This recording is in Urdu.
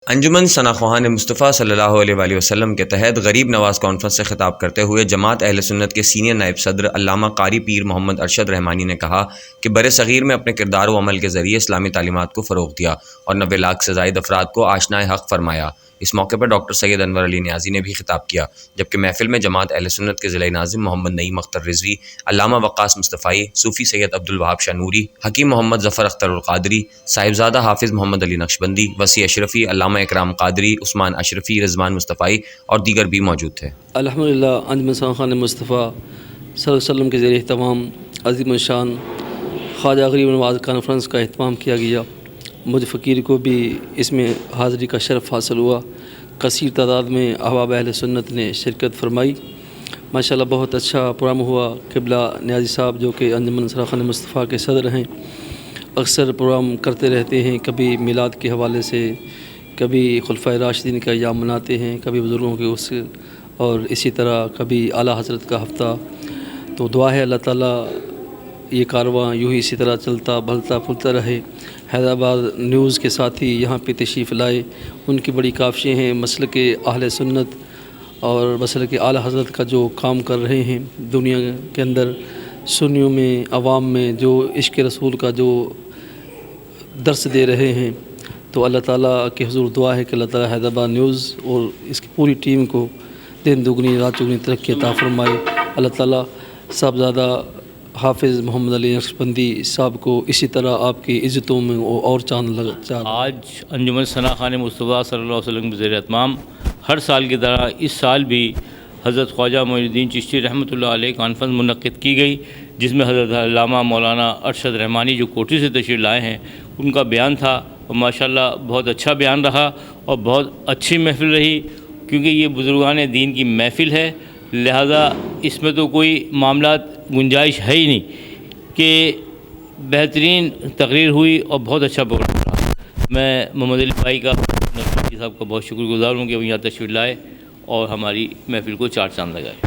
انجمن ثنا خواہان مصطفیٰ صلی اللہ علیہ وآلہ وسلم کے تحت غریب نواز کانفرنس سے خطاب کرتے ہوئے جماعت اہل سنت کے سینئر نائب صدر علامہ قاری پیر محمد ارشد رحمانی نے کہا کہ بر صغیر میں اپنے کردار و عمل کے ذریعے اسلامی تعلیمات کو فروغ دیا اور 90 لاکھ سے زائد افراد کو آشنائے حق فرمایا۔ اس موقع پر ڈاکٹر سید انور علی نیازی نے بھی خطاب کیا، جبکہ محفل میں جماعت اہل سنت کے ضلع ناظم محمد نعیم اختر رضوی، علامہ وقاص مصطفائی، صوفی سید عبد الوہاب شاہ نوری، حکیم محمد ظفر اختر القادری، صاحبزادہ حافظ محمد علی نقشبندی، وسیع اشرفی، علامہ اکرام قادری، عثمان اشرفی، رضوان مصطفائی اور دیگر بھی موجود تھے۔ الحمدللہ انجمن ثنا خواہان مصطفیٰ صلی اللہ علیہ وسلم کے زیر اہتمام عظیم الشان خواجہ غریب نواز کانفرنس کا اہتمام کیا گیا۔ مجھ فقیر کو بھی اس میں حاضری کا شرف حاصل ہوا۔ کثیر تعداد میں احباب اہل سنت نے شرکت فرمائی۔ ماشاءاللہ بہت اچھا پروگرام ہوا۔ قبلہ نیازی صاحب جو کہ انجمن ثنا خواہان مصطفیٰ کے صدر ہیں، اکثر پروگرام کرتے رہتے ہیں، کبھی میلاد کے حوالے سے، کبھی خلفائے راشدین کا ایام مناتے ہیں، کبھی بزرگوں کے اس، اور اسی طرح کبھی اعلیٰ حضرت کا ہفتہ۔ تو دعا ہے اللہ تعالیٰ یہ کارواں یوں ہی اسی طرح چلتا بھلتا پھولتا رہے۔ حیدرآباد نیوز کے ساتھی یہاں پہ تشریف لائے، ان کی بڑی کاوشیں ہیں، مسلک اہل سنت اور مسلک اعلیٰ حضرت کا جو کام کر رہے ہیں دنیا کے اندر، سنیوں میں، عوام میں جو عشق رسول کا جو درس دے رہے ہیں۔ تو اللہ تعالیٰ کے حضور دعا ہے کہ اللہ تعالیٰ حیدرآباد نیوز اور اس کی پوری ٹیم کو دن دگنی رات چگنی ترقی عطا فرمائے۔ اللہ تعالیٰ صاحبزادہ حافظ محمد علی نقشبندی صاحب کو اسی طرح آپ کی عزتوں میں اور چاند لگا۔ آج انجمن ثنا خواہان مصطفیٰ صلی اللہ علیہ وسلم کے زیر اہتمام ہر سال کی طرح اس سال بھی حضرت خواجہ معین الدین چشتی رحمۃ اللہ علیہ کانفرنس منعقد کی گئی، جس میں حضرت علامہ مولانا ارشد رحمانی جو کوٹھی سے تشریف لائے ہیں ان کا بیان تھا، اور ماشاءاللہ بہت اچھا بیان رہا اور بہت اچھی محفل رہی، کیونکہ یہ بزرگان دین کی محفل ہے، لہذا اس میں تو کوئی معاملات گنجائش ہے ہی نہیں کہ بہترین تقریر ہوئی اور بہت اچھا پروگرام رہا۔ میں محمد علی بھائی کا، نقشبندی صاحب کا بہت شکر گزار ہوں کہ وہ یہاں تشریف لائے اور ہماری محفل کو چار چاند لگائے۔